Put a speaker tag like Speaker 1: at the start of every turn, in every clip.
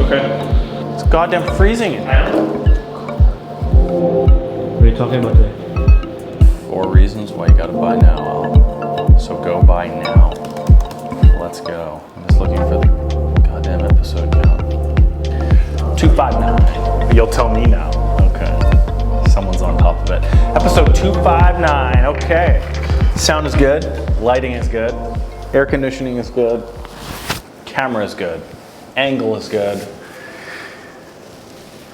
Speaker 1: Okay. It's goddamn freezing in here.
Speaker 2: What are you talking about today?
Speaker 1: 4 reasons why you gotta buy now, Al. So go buy now. Let's go. I'm just looking for the goddamn episode count. 259. You'll tell me now. Okay. Someone's on top of it. Episode 259. Okay. Sound is good. Lighting is good. Air conditioning is good. Camera is good. Angle is good.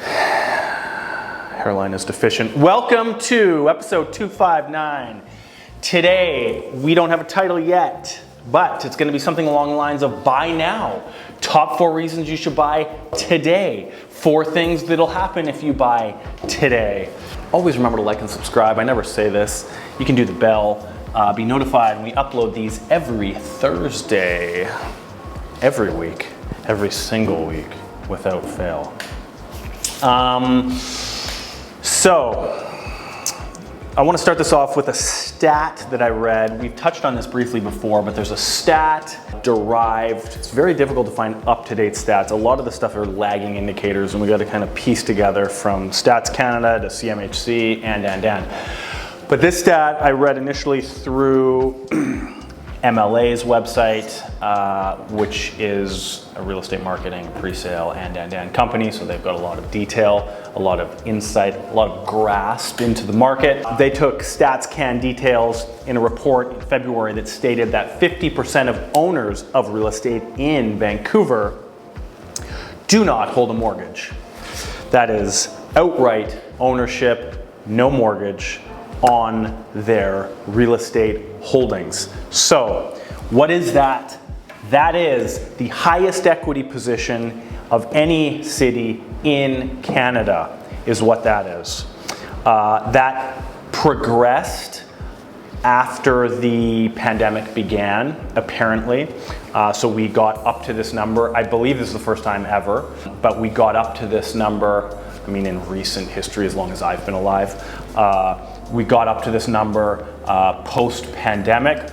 Speaker 1: Hairline is deficient. Welcome to episode 259. Today, we don't have a title yet, but it's going to be something along the lines of buy now. Top 4 reasons you should buy today. 4 things that'll happen if you buy today. Always remember to like and subscribe. I never say this. You can do the bell. Be notified when we upload these every Thursday. Every week. Every single week without fail. So, I want to start this off with a stat that I read. We've touched on this briefly before, but there's a stat derived. It's very difficult to find up-to-date stats. A lot of the stuff are lagging indicators, and we got to kind of piece together from Stats Canada to CMHC and. But this stat I read initially through MLA's website, which is a real estate marketing, pre-sale, and company. So they've got a lot of detail, a lot of insight, a lot of grasp into the market. They took StatsCan details in a report in February that stated that 50% of owners of real estate in Vancouver do not hold a mortgage. That is outright ownership, no mortgage on their real estate holdings. So, what is that? That is the highest equity position of any city in Canada, is what that is. That progressed after the pandemic began, apparently. So we got up to this number. I believe this is the first time ever, but we got up to this number, I mean, in recent history, as long as I've been alive. We got up to this number post-pandemic,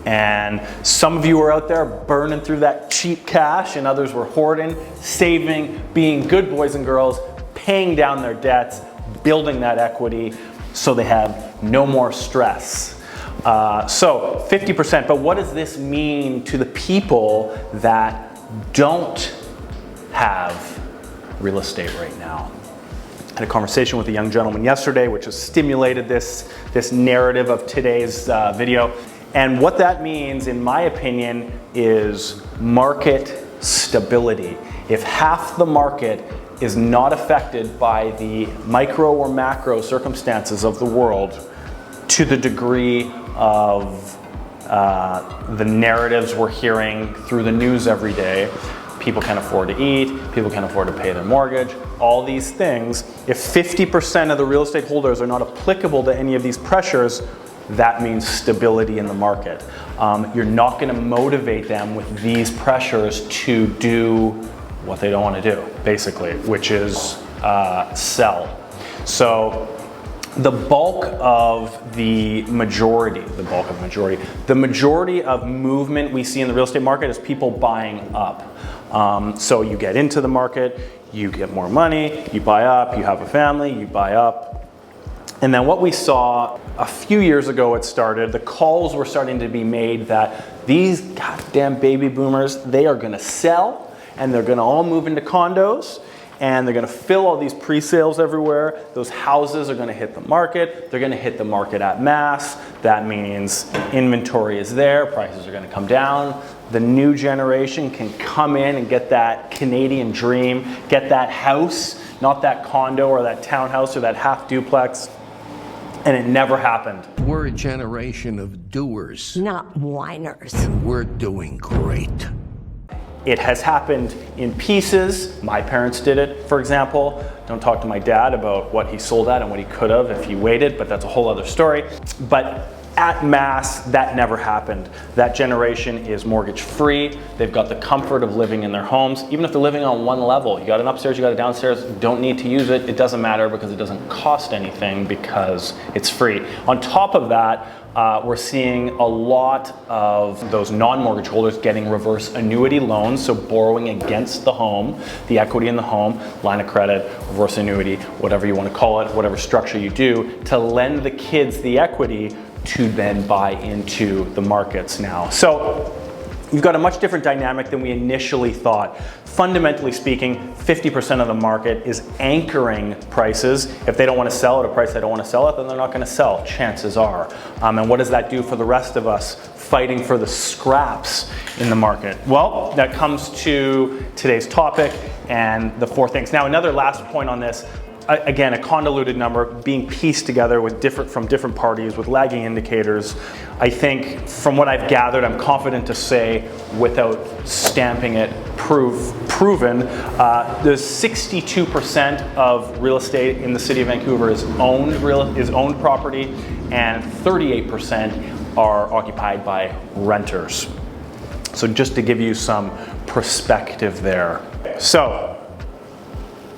Speaker 1: and some of you were out there burning through that cheap cash, and others were hoarding, saving, being good boys and girls, paying down their debts, building that equity so they have no more stress. So 50%, but what does this mean to the people that don't have real estate right now? I had a conversation with a young gentleman yesterday, which has stimulated this narrative of today's video. And what that means, in my opinion, is market stability. If half the market is not affected by the micro or macro circumstances of the world to the degree of the narratives we're hearing through the news every day, people can't afford to eat, people can't afford to pay their mortgage, all these things. If 50% of the real estate holders are not applicable to any of these pressures, that means stability in the market. You're not going to motivate them with these pressures to do what they don't want to do, basically, which is sell. So the majority of movement we see in the real estate market is people buying up. So you get into the market, you get more money, you buy up, you have a family, you buy up. And then what we saw a few years ago, it started, the calls were starting to be made that these goddamn baby boomers, they are gonna sell and they're gonna all move into condos and they're gonna fill all these pre-sales everywhere. Those houses are gonna hit the market. They're gonna hit the market at mass. That means inventory is there, prices are gonna come down. The new generation can come in and get that Canadian dream, get that house, not that condo or that townhouse or that half duplex. And it never happened.
Speaker 3: We're a generation of doers.
Speaker 4: Not whiners.
Speaker 3: And we're doing great.
Speaker 1: It has happened in pieces. My parents did it, for example. Don't talk to my dad about what he sold at and what he could have if he waited, but that's a whole other story. But at mass, that never happened. That generation is mortgage free. They've got the comfort of living in their homes. Even if they're living on one level, you got an upstairs, you got a downstairs, don't need to use it. It doesn't matter because it doesn't cost anything because it's free. On top of that, We're seeing a lot of those non-mortgage holders getting reverse annuity loans, so borrowing against the home, the equity in the home, line of credit, reverse annuity, whatever you want to call it, whatever structure you do, to lend the kids the equity to then buy into the markets now. So you've got a much different dynamic than we initially thought. Fundamentally speaking, 50% of the market is anchoring prices. If they don't want to sell at a price they don't want to sell at, then they're not going to sell, chances are. And what does that do for the rest of us fighting for the scraps in the market? Well, that comes to today's topic and the four things. Now, another last point on this. Again, a convoluted number being pieced together with from different parties with lagging indicators. I think from what I've gathered, I'm confident to say, without stamping it proven, there's 62% of real estate in the city of Vancouver is owned property, and 38% are occupied by renters. So just to give you some perspective there. So,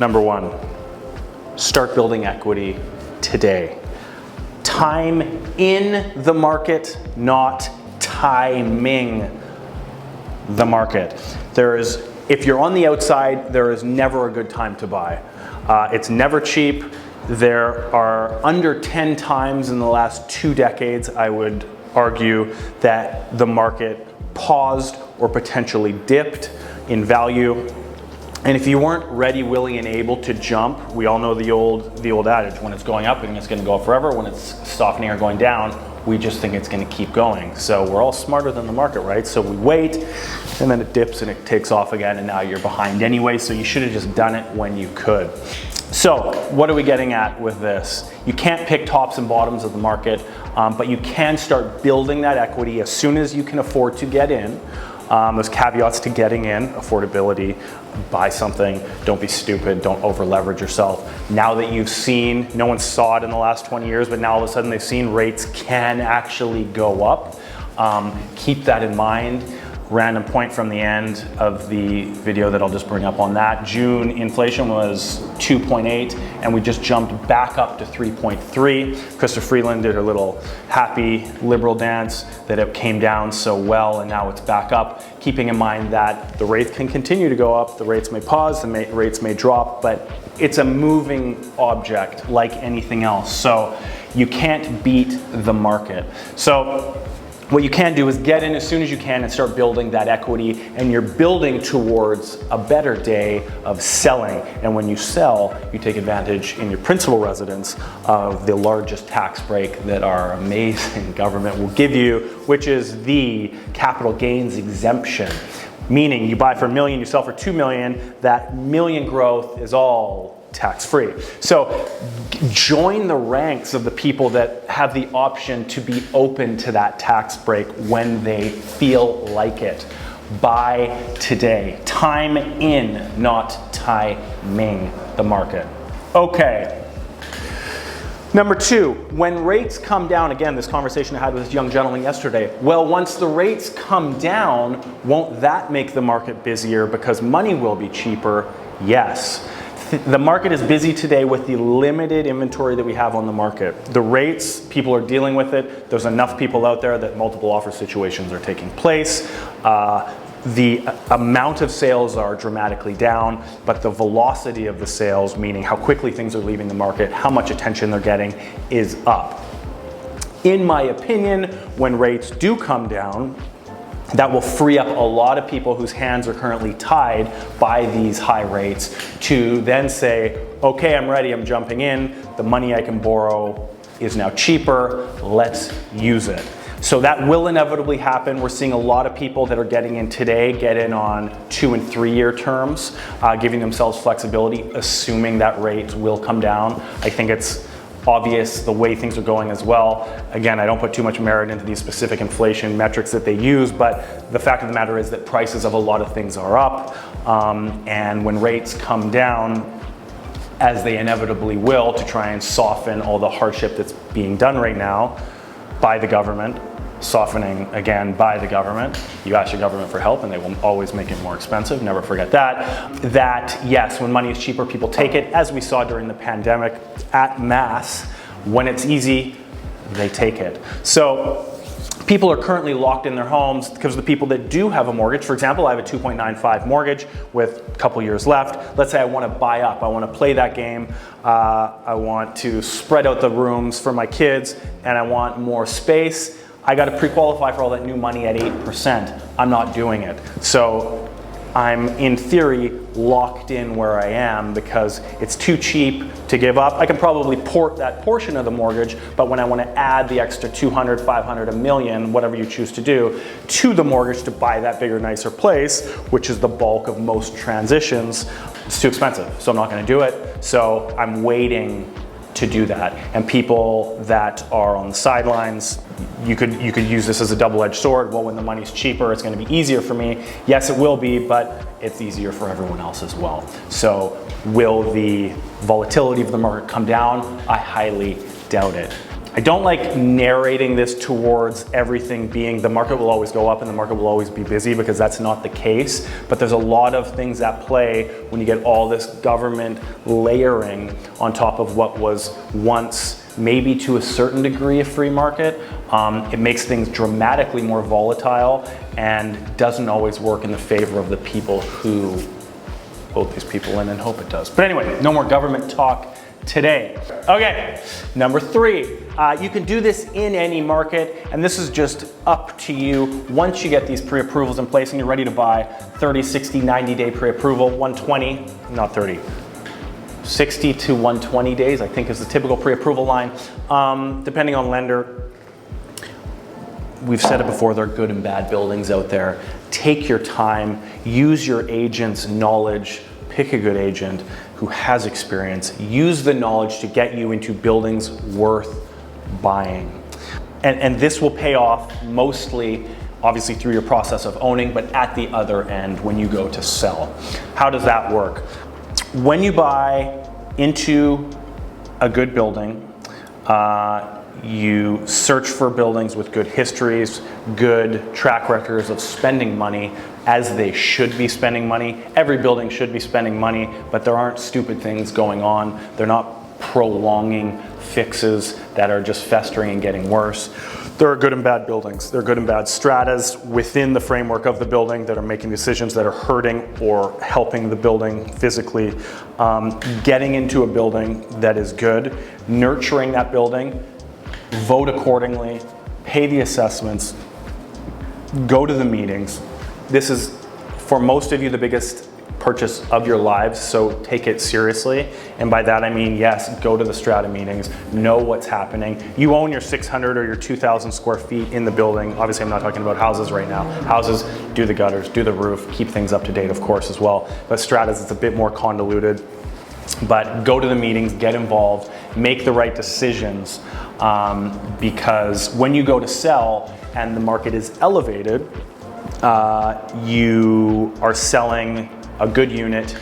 Speaker 1: number one, start building equity today. Time in the market, not timing the market. If you're on the outside, there is never a good time to buy. It's never cheap. There are under 10 times in the last 2 decades, I would argue, that the market paused or potentially dipped in value. And if you weren't ready, willing, and able to jump, we all know the old adage, when it's going up, and it's going to go up forever. When it's softening or going down, we just think it's going to keep going. So we're all smarter than the market, right? So we wait, and then it dips and it takes off again, and now you're behind anyway. So you should have just done it when you could. So what are we getting at with this? You can't pick tops and bottoms of the market, but you can start building that equity as soon as you can afford to get in. There's caveats to getting in: affordability, buy something, don't be stupid, don't over leverage yourself. Now that you've seen, no one saw it in the last 20 years, but now all of a sudden they've seen rates can actually go up. Keep that in mind. Random point from the end of the video that I'll just bring up on that. June inflation was 2.8, and we just jumped back up to 3.3. Krista Freeland did her little happy liberal dance that it came down so well, and now it's back up. Keeping in mind that the rates can continue to go up, the rates may pause, the rates may drop, but it's a moving object like anything else. So you can't beat the market. So what you can do is get in as soon as you can and start building that equity, and you're building towards a better day of selling. And when you sell, you take advantage in your principal residence of the largest tax break that our amazing government will give you, which is the capital gains exemption. Meaning you buy for $1 million, you sell for $2 million, that $1 million growth is all tax-free. So join the ranks of the people that have the option to be open to that tax break when they feel like it. Buy today. Time in, not timing the market. Okay. Number two, when rates come down, again, this conversation I had with this young gentleman yesterday. Well, once the rates come down, won't that make the market busier because money will be cheaper? Yes. The market is busy today with the limited inventory that we have on the market. The rates, people are dealing with it. There's enough people out there that multiple offer situations are taking place. The amount of sales are dramatically down, but the velocity of the sales, meaning how quickly things are leaving the market, how much attention they're getting, is up. In my opinion, when rates do come down, that will free up a lot of people whose hands are currently tied by these high rates to then say, okay, I'm ready, I'm jumping in, the money I can borrow is now cheaper, let's use it. So that will inevitably happen. We're seeing a lot of people that are getting in today get in on 2 and 3 year terms, giving themselves flexibility, assuming that rates will come down. I think it's obvious the way things are going as well. Again, I don't put too much merit into these specific inflation metrics that they use, but the fact of the matter is that prices of a lot of things are up, and when rates come down, as they inevitably will, to try and soften all the hardship that's being done right now by the government, softening again by the government. You ask your government for help and they will always make it more expensive, never forget that. That yes, when money is cheaper, people take it, as we saw during the pandemic at mass. When it's easy, they take it. So people are currently locked in their homes because the people that do have a mortgage, for example, I have a 2.95 mortgage with a couple years left. Let's say I want to buy up, I want to play that game, I want to spread out the rooms for my kids, and I want more space. I got to pre-qualify for all that new money at 8%. I'm not doing it. So I'm in theory locked in where I am because it's too cheap to give up. I can probably port that portion of the mortgage, but when I want to add the extra 200, 500, a million, whatever you choose to do, to the mortgage to buy that bigger, nicer place, which is the bulk of most transitions, it's too expensive. So I'm not going to do it. So I'm waiting to do that. And people that are on the sidelines, you could use this as a double-edged sword. Well, when the money's cheaper, it's going to be easier for me. Yes, it will be, but it's easier for everyone else as well. So will the volatility of the market come down? I highly doubt it. I don't like narrating this towards everything being the market will always go up and the market will always be busy, because that's not the case. But there's a lot of things at play when you get all this government layering on top of what was once maybe to a certain degree a free market. It makes things dramatically more volatile and doesn't always work in the favor of the people who vote these people in and hope it does. But anyway, no more government talk today. Okay, number 3, you can do this in any market, and this is just up to you. Once you get these pre-approvals in place and you're ready to buy, 30, 60, 90-day pre-approval, 120, not 30, 60 to 120 days, I think is the typical pre-approval line, depending on lender. We've said it before, there are good and bad buildings out there. Take your time, use your agent's knowledge, pick a good agent who has experience, use the knowledge to get you into buildings worth buying. And this will pay off mostly, obviously, through your process of owning, but at the other end when you go to sell. How does that work? When you buy into a good building, you search for buildings with good histories, good track records of spending money as they should be spending money. Every building should be spending money, but there aren't stupid things going on. They're not prolonging fixes that are just festering and getting worse. There are good and bad buildings. There are good and bad stratas within the framework of the building that are making decisions that are hurting or helping the building physically. Getting into a building that is good, nurturing that building, vote accordingly, pay the assessments, go to the meetings. This is, for most of you, the biggest purchase of your lives, so take it seriously. And by that I mean, yes, go to the strata meetings, know what's happening. You own your 600 or your 2,000 square feet in the building. Obviously I'm not talking about houses right now. Houses, do the gutters, do the roof, keep things up to date, of course, as well. But stratas, it's a bit more convoluted. But go to the meetings, get involved, make the right decisions, because when you go to sell and the market is elevated, you are selling a good unit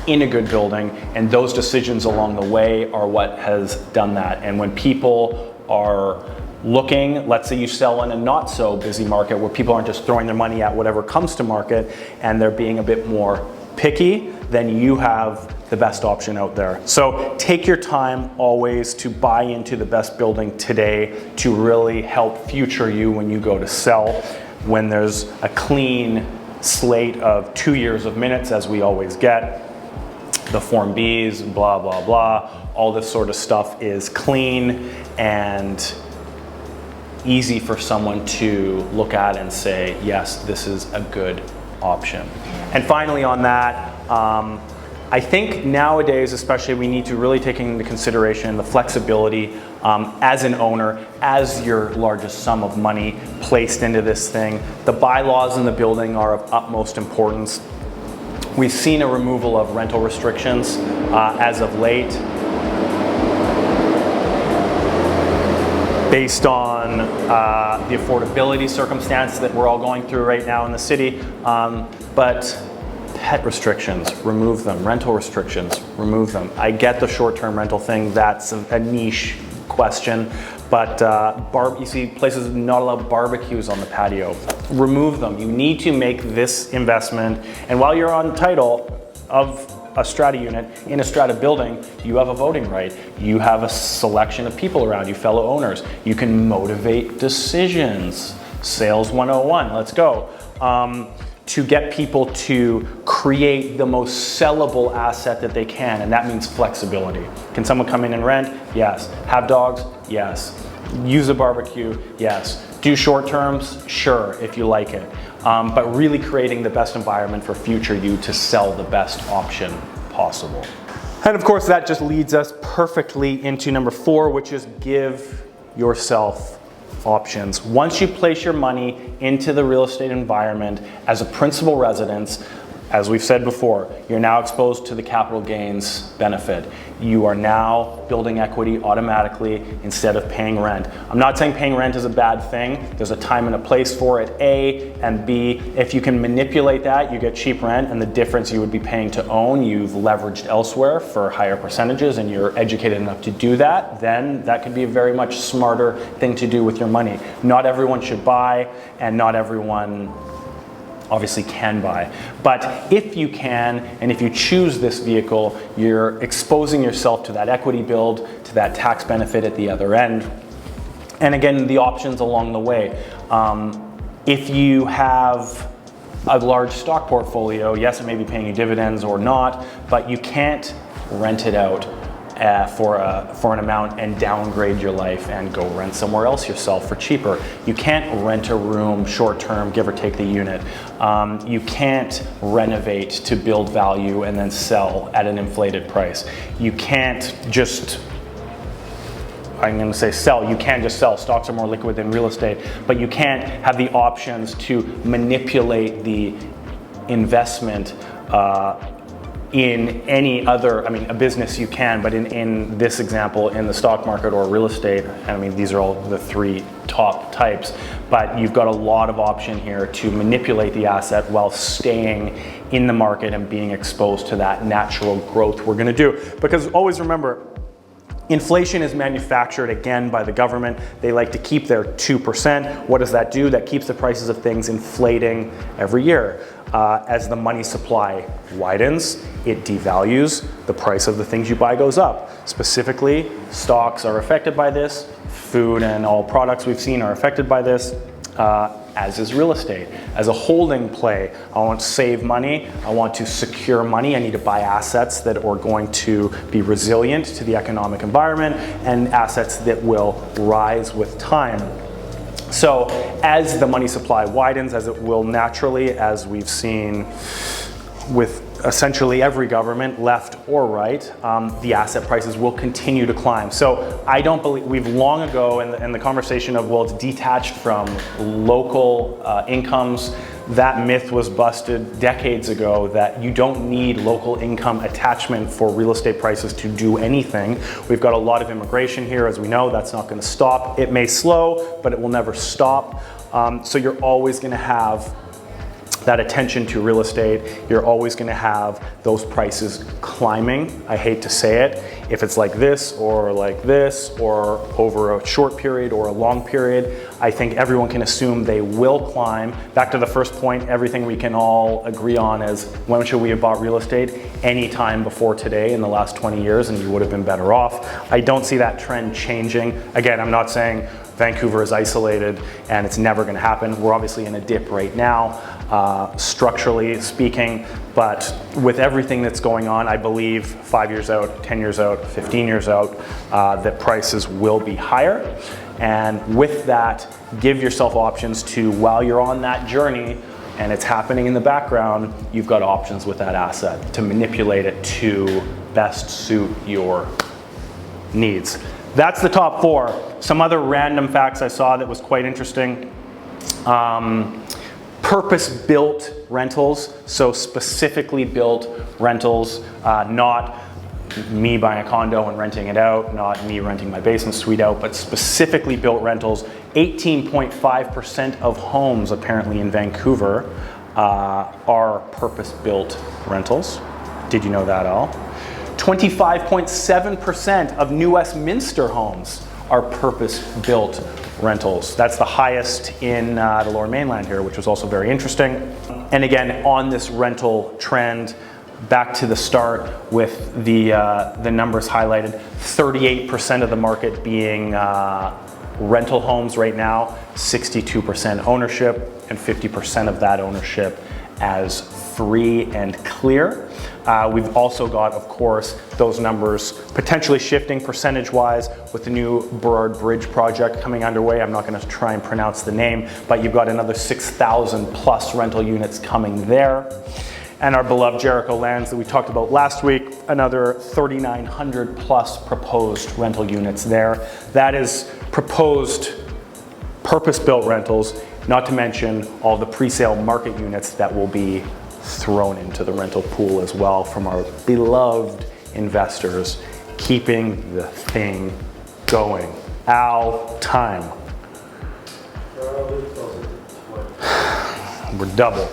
Speaker 1: in a good building, and those decisions along the way are what has done that. And when people are looking, let's say you sell in a not so busy market where people aren't just throwing their money at whatever comes to market and they're being a bit more picky, then you have the best option out there. So take your time always to buy into the best building today to really help future you when you go to sell. When there's a clean slate of 2 years of minutes, as we always get, the Form Bs, blah, blah, blah, all this sort of stuff is clean and easy for someone to look at and say, yes, this is a good option. And finally on that, I think nowadays especially we need to really take into consideration the flexibility as an owner, as your largest sum of money placed into this thing. The bylaws in the building are of utmost importance. We've seen a removal of rental restrictions as of late, based on the affordability circumstance that we're all going through right now in the city. But pet restrictions, remove them. Rental restrictions, remove them. I get the short-term rental thing, that's a niche question, but you see places not allow barbecues on the patio. Remove them. You need to make this investment, and while you're on title of a strata unit in a strata building, you have a voting right. You have a selection of people around you, fellow owners. You can motivate decisions. Sales 101, let's go. To get people to create the most sellable asset that they can, and that means flexibility. Can someone come in and rent? Yes. Have dogs? Yes. Use a barbecue? Yes. Do short terms? Sure, if you like it. But really creating the best environment for future you to sell the best option possible. And of course, that just leads us perfectly into number 4, which is give yourself options. Once you place your money into the real estate environment as a principal residence, as we've said before, you're now exposed to the capital gains benefit. You are now building equity automatically instead of paying rent. I'm not saying paying rent is a bad thing. There's a time and a place for it, A, and B, if you can manipulate that, you get cheap rent, and the difference you would be paying to own, you've leveraged elsewhere for higher percentages, and you're educated enough to do that, then that could be a very much smarter thing to do with your money. Not everyone should buy, and not everyone obviously can buy. But if you can, and if you choose this vehicle, you're exposing yourself to that equity build, to that tax benefit at the other end. And again, the options along the way. If you have a large stock portfolio, yes, it may be paying you dividends or not, but you can't rent it out for an amount and downgrade your life and go rent somewhere else yourself for cheaper. You can't rent a room short term, give or take the unit. You can't renovate to build value and then sell at an inflated price. You can't just, I'm going to say sell, you can just sell. Stocks are more liquid than real estate, but you can't have the options to manipulate the investment in any other, I mean, a business you can, but in this example, in the stock market or real estate, I mean, these are all the 3 top types, but you've got a lot of option here to manipulate the asset while staying in the market and being exposed to that natural growth we're gonna do. Because always remember, inflation is manufactured again by the government. They like to keep their 2%. What does that do? That keeps the prices of things inflating every year. As the money supply widens, it devalues, the price of the things you buy goes up. Specifically, stocks are affected by this, food and all products we've seen are affected by this, as is real estate. As a holding play, I want to save money, I want to secure money, I need to buy assets that are going to be resilient to the economic environment and assets that will rise with time. So as the money supply widens, as it will naturally, as we've seen with essentially every government, left or right, the asset prices will continue to climb. So I don't believe, we've long ago in the conversation of, well, it's detached from local incomes, that myth was busted decades ago that you don't need local income attachment for real estate prices to do anything. We've got a lot of immigration here, as we know, that's not gonna stop. It may slow, but it will never stop. So you're always gonna have that attention to real estate, you're always gonna have those prices climbing. I hate to say it. If it's like this or over a short period or a long period, I think everyone can assume they will climb. Back to the first point, everything we can all agree on is when should we have bought real estate? Any time before today in the last 20 years and you would have been better off. I don't see that trend changing. Again, I'm not saying Vancouver is isolated and it's never gonna happen. We're obviously in a dip right now, structurally speaking, but with everything that's going on, I believe 5 years out, 10 years out, 15 years out, that prices will be higher. And with that, give yourself options to, while you're on that journey and it's happening in the background, you've got options with that asset to manipulate it to best suit your needs. That's the top 4. Some other random facts I saw that was quite interesting. Purpose-built rentals, so specifically built rentals, not me buying a condo and renting it out, not me renting my basement suite out, but specifically built rentals. 18.5% of homes apparently in Vancouver are purpose-built rentals. Did you know that all? 25.7% of New Westminster homes are purpose-built rentals. That's the highest in the Lower Mainland here, which was also very interesting. And again, on this rental trend, back to the start with the numbers highlighted, 38% of the market being rental homes right now, 62% ownership, and 50% of that ownership as free and clear. We've also got, of course, those numbers potentially shifting percentage-wise with the new Burrard Bridge project coming underway. I'm not going to try and pronounce the name, but you've got another 6,000 plus rental units coming there. And our beloved Jericho lands that we talked about last week, another 3,900 plus proposed rental units there. That is proposed purpose-built rentals, not to mention all the pre-sale market units that will be thrown into the rental pool as well from our beloved investors, keeping the thing going. Al, time. We're double.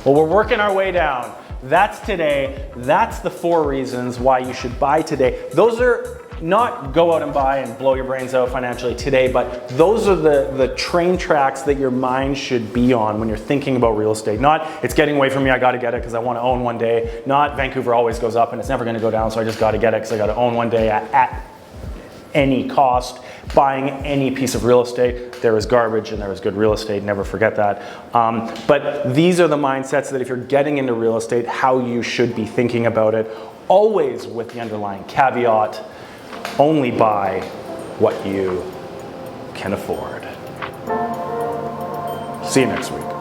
Speaker 1: Well, we're working our way down. That's today. That's the 4 reasons why you should buy today. Those are not go out and buy and blow your brains out financially today, but those are the train tracks that your mind should be on when you're thinking about real estate. Not, it's getting away from me, I gotta get it because I wanna own one day. Not, Vancouver always goes up and it's never gonna go down, so I just gotta get it because I gotta own one day at any cost. Buying any piece of real estate, there is garbage and there is good real estate, never forget that. But these are the mindsets that if you're getting into real estate, how you should be thinking about it, always with the underlying caveat, only buy what you can afford. See you next week.